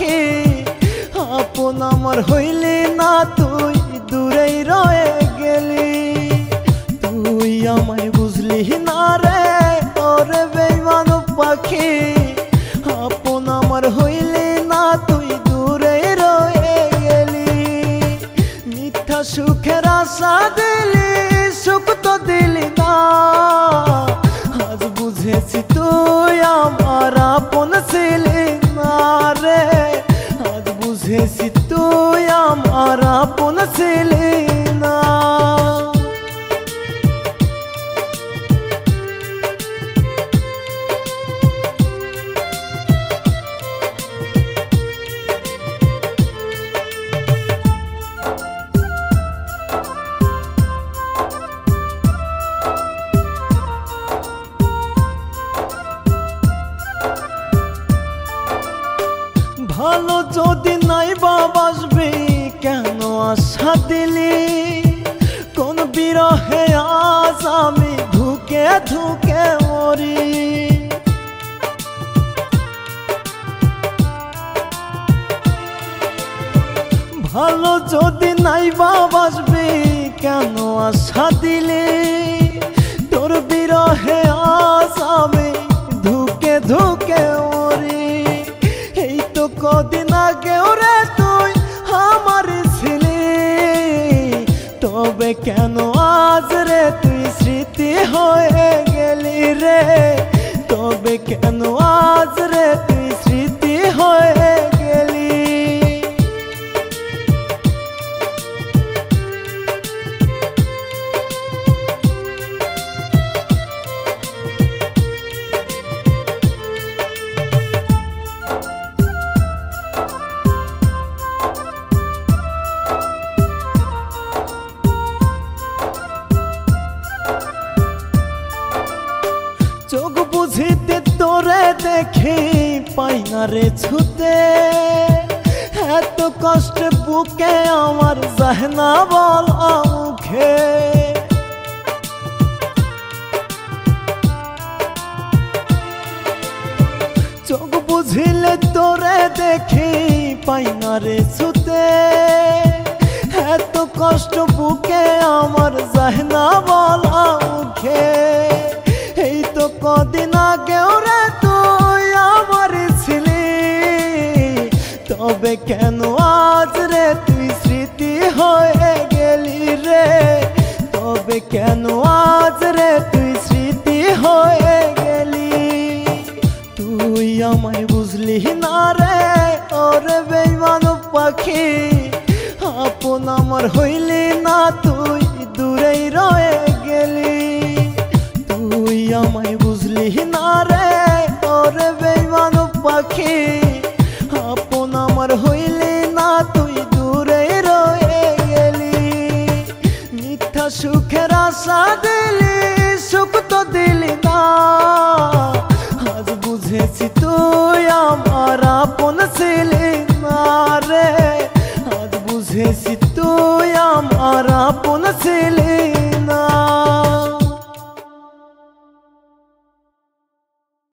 পাখি আপন আমার হইলি না তুই দূরেই রয়ে গেলি তুই আমায় বুঝলি না রে ওরে বেঈমান পাখি আপন আমার হইলি না তুই দূরেই রয়ে গেলি মিথ্যা সুখের আশা দিলি সুখ তো দিলি না আজ বুঝেছি তুই আমার আপন ছিলি না রে আজ বুঝেছি তুই আমার আপন ছিলি না ভালো যদি নাই বাসবি কেন আশা দিলি কোন বিরহে আজ আমি ধুকে ধুকে মরি ভালো যদি নাই বাসবি কেন আশা দিলি তোর বিরহে আজ আমি ধুকে ধুকে মরি কদিন আগে রে তুই আমার ছিলি তবে কেন আজ রে তুই স্মৃতি হয়ে গেলি রে তবে কেন আজ রে তুই স্মৃতি হয়ে গেলি চোখ বুঝিতে তোরে দেখি পাই না রে ছুতে এত কষ্ট বুকে আমার যায় না বলা মুখে চোখ বুঝিলে তোরে দেখি পাই না রে ছুতে এত কষ্ট বুকে আমার যায় না বলা মুখে এই তো কদিন আগে রে তুই আমার ছিলি তবে কেন আজ রে তুই স্মৃতি হয়ে গেলি রে তবে কেন আজ রে তুই স্মৃতি হয়ে গেলি তুই আমায় বুঝলি না রে ওরে বেঈমান পাখি আপন আমার হইলি না তুই দূরেই রয়ে গেলি তুই আমায় বুঝলি না রে ওরে বেঈমান পাখি আপন আমার হইলি না তুই দূরে রয়ে গেলি মিথ্যা সুখের আশা দিলি সুখ তো দিলি না আজ বুঝেছি তুই আমার আপন ছিলি না রে আজ বুঝেছি তুই আমার আপন ছিলি